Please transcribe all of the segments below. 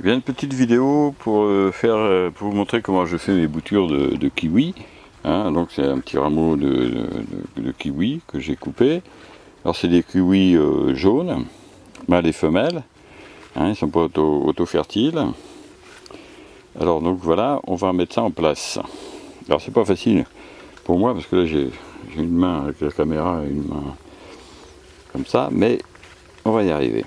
Eh bien, une petite vidéo pour pour vous montrer comment je fais mes boutures de kiwi. Hein, donc c'est un petit rameau de kiwi que j'ai coupé. Alors c'est des kiwis jaunes, mâles et femelles. Hein, ils ne sont pas auto-fertiles. Alors donc voilà, on va mettre ça en place. Alors c'est pas facile pour moi parce que là j'ai une main avec la caméra et une main comme ça, mais on va y arriver.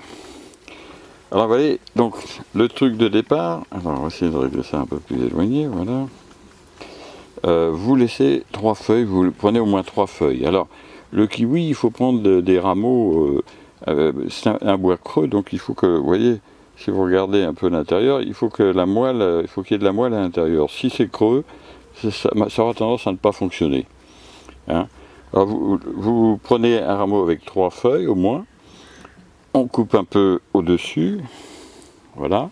Alors voilà, donc le truc de départ, alors on va essayer de régler ça un peu plus éloigné, voilà. Vous laissez 3 feuilles, vous prenez au moins 3 feuilles. Alors le kiwi, il faut prendre des rameaux, c'est un bois creux, donc il faut que, vous voyez, si vous regardez un peu l'intérieur, il faut que la moelle, il faut qu'il y ait de la moelle à l'intérieur. Si c'est creux, ça aura tendance à ne pas fonctionner. Hein. Alors vous prenez un rameau avec 3 feuilles au moins. On coupe un peu au-dessus, voilà.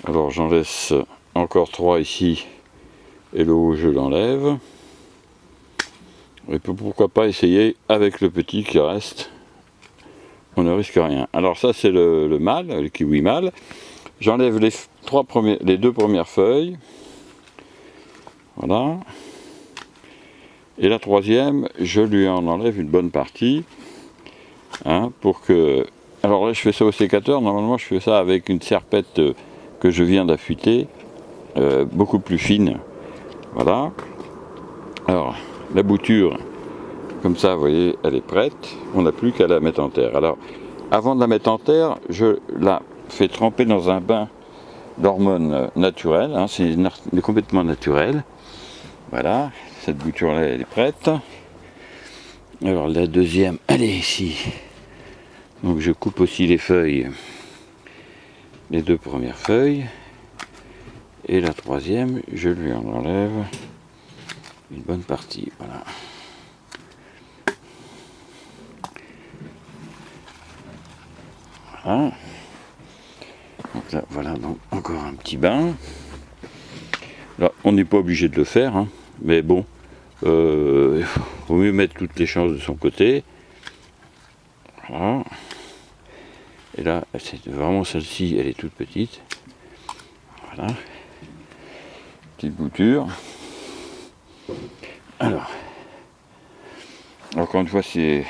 Alors j'en laisse encore 3 ici, et le haut je l'enlève. Et pourquoi pas essayer avec le petit qui reste, on ne risque rien. Alors ça c'est le mâle, le kiwi mâle. J'enlève les 2 premières feuilles, voilà. Et la 3e, je lui en enlève une bonne partie. Hein, pour que... Alors là je fais ça au sécateur, normalement je fais ça avec une serpette que je viens d'affûter, beaucoup plus fine, voilà. Alors la bouture, comme ça vous voyez, elle est prête, on n'a plus qu'à la mettre en terre. Alors avant de la mettre en terre, je la fais tremper dans un bain d'hormones naturelles, hein, c'est complètement naturel, voilà, cette bouture là elle est prête. Alors la 2e, elle est ici. Donc je coupe aussi les feuilles, les 2 premières feuilles, et la 3e, je lui en enlève une bonne partie, voilà. Voilà. Donc là, voilà donc encore un petit bain. Là, on n'est pas obligé de le faire, hein, mais bon, il vaut mieux mettre toutes les chances de son côté. Voilà. Et là, c'est vraiment celle-ci, elle est toute petite. Voilà. Petite bouture. Alors, encore une fois, c'est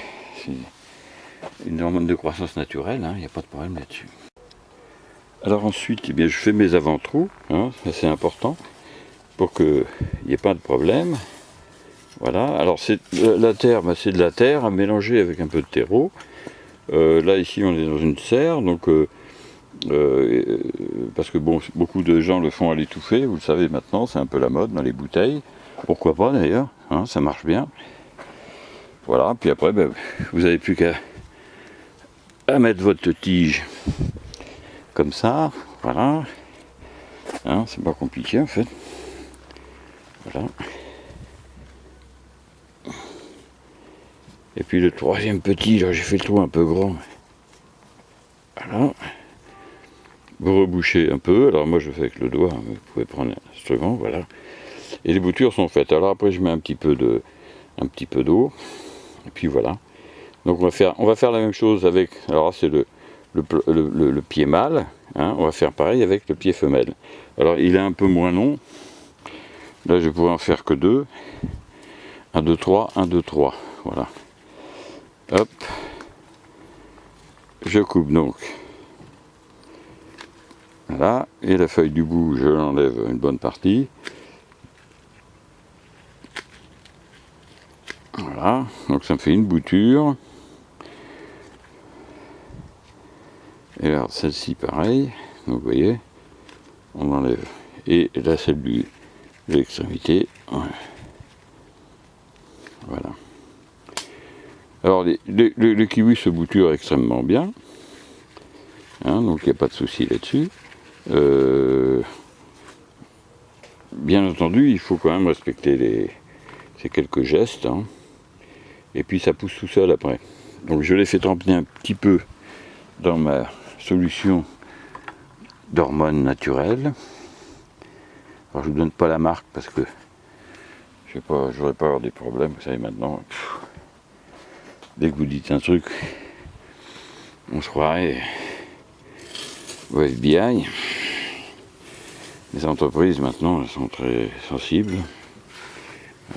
une hormone de croissance naturelle, il n'y a pas de problème là-dessus. Alors ensuite, eh bien, je fais mes avant-trous, hein, c'est important, pour qu'il n'y ait pas de problème. Voilà, alors la terre, c'est de la terre à mélanger avec un peu de terreau. Là, ici, on est dans une serre, donc parce que bon, beaucoup de gens le font à l'étouffée, vous le savez maintenant, c'est un peu la mode dans les bouteilles. Pourquoi pas d'ailleurs, hein, ça marche bien. Voilà, puis après, ben, vous n'avez plus qu'à mettre votre tige comme ça, voilà. Hein, c'est pas compliqué en fait. Voilà. Et puis le 3e petit, là j'ai fait le trou un peu grand. Voilà. Vous rebouchez un peu, alors moi je fais avec le doigt, hein, vous pouvez prendre un instrument, voilà. Et les boutures sont faites. Alors après je mets un petit peu d'eau, et puis voilà. Donc on va faire la même chose avec, alors c'est le pied mâle, hein, on va faire pareil avec le pied femelle. Alors il est un peu moins long, là je pourrais en faire que 2, 1, 2, 3, 1, 2, 3, voilà. Hop, je coupe donc, voilà, et la feuille du bout, je l'enlève une bonne partie. Voilà, donc ça me fait une bouture. Et alors celle-ci pareil, donc vous voyez, on enlève. Et là celle de l'extrémité, voilà. Alors le kiwi se bouture extrêmement bien, hein, donc il n'y a pas de souci là-dessus. Bien entendu, il faut quand même respecter ces quelques gestes, hein, et puis ça pousse tout seul après. Donc je l'ai fait tremper un petit peu dans ma solution d'hormones naturelles. Alors je ne vous donne pas la marque parce que je sais pas, je voudrais pas avoir des problèmes, vous savez maintenant. Dès que vous dites un truc, on se croirait au FBI. Les entreprises maintenant elles sont très sensibles.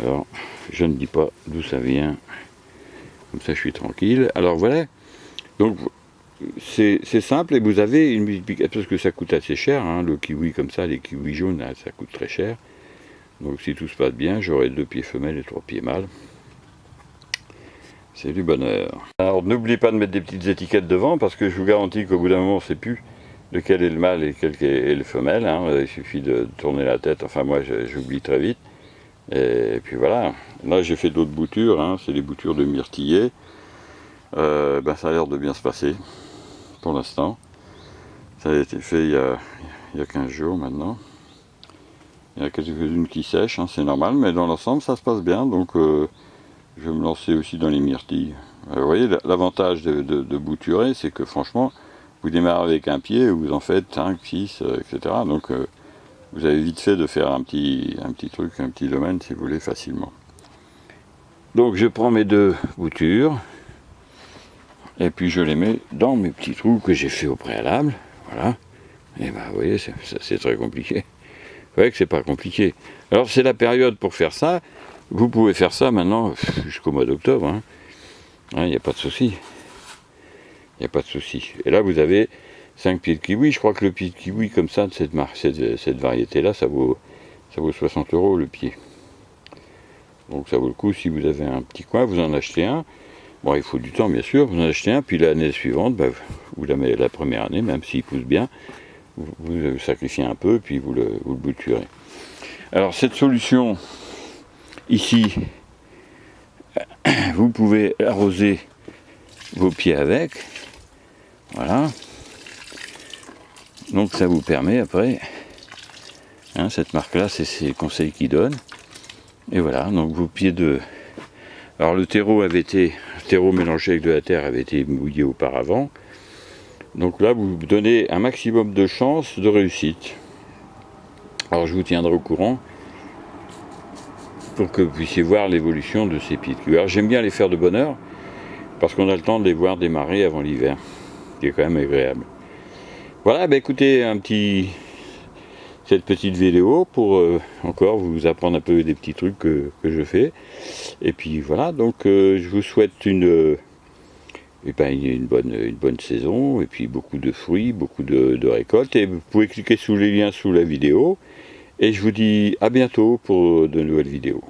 Alors je ne dis pas d'où ça vient, comme ça je suis tranquille. Alors voilà, donc c'est simple et vous avez une multiplication, parce que ça coûte assez cher, hein, le kiwi comme ça, les kiwis jaunes là, ça coûte très cher. Donc si tout se passe bien, j'aurai 2 pieds femelles et 3 pieds mâles. C'est du bonheur. Alors n'oubliez pas de mettre des petites étiquettes devant, parce que je vous garantis qu'au bout d'un moment on ne sait plus lequel est le mâle et lequel est le femelle. Hein. Il suffit de tourner la tête, enfin moi j'oublie très vite. Et puis voilà, là j'ai fait d'autres boutures, hein. C'est des boutures de myrtillers. Ben, ça a l'air de bien se passer, pour l'instant. Ça a été fait il y a 15 jours maintenant. Il y en a quelques-unes qui sèchent, hein, c'est normal, mais dans l'ensemble ça se passe bien, donc je vais me lancer aussi dans les myrtilles. Vous voyez, l'avantage de bouturer, c'est que franchement, vous démarrez avec un pied, vous en faites 5, 6, etc. Donc vous avez vite fait de faire un petit truc, un petit domaine, si vous voulez, facilement. Donc je prends mes 2 boutures, et puis je les mets dans mes petits trous que j'ai fait au préalable. Voilà. Et ben vous voyez, c'est très compliqué. Vous voyez que c'est pas compliqué. Alors c'est la période pour faire ça. Vous pouvez faire ça maintenant jusqu'au mois d'octobre. Hein. Il n'y a pas de souci. Il n'y a pas de souci. Et là vous avez 5 pieds de kiwi. Je crois que le pied de kiwi comme ça, de cette variété-là, ça vaut 60 € le pied. Donc ça vaut le coup si vous avez un petit coin, vous en achetez un. Bon, il faut du temps bien sûr, vous en achetez un, puis l'année suivante, bah, vous la mettez la première année, même s'il pousse bien, vous sacrifiez un peu, puis vous le bouturez. Alors cette solution, ici, vous pouvez arroser vos pieds avec, voilà. Donc ça vous permet après, hein, cette marque-là, c'est les conseils qu'ils donnent. Et voilà, donc vos pieds de... Alors le terreau mélangé avec de la terre avait été mouillé auparavant. Donc là, vous donnez un maximum de chances de réussite. Alors je vous tiendrai au courant pour que vous puissiez voir l'évolution de ces pieds de kiwi. Alors j'aime bien les faire de bonne heure, parce qu'on a le temps de les voir démarrer avant l'hiver, qui est quand même agréable. Voilà, bah écoutez, cette petite vidéo pour encore vous apprendre un peu des petits trucs que je fais. Et puis voilà, donc je vous souhaite une bonne saison, et puis beaucoup de fruits, beaucoup de récoltes. Et vous pouvez cliquer sur les liens sous la vidéo. Et je vous dis à bientôt pour de nouvelles vidéos.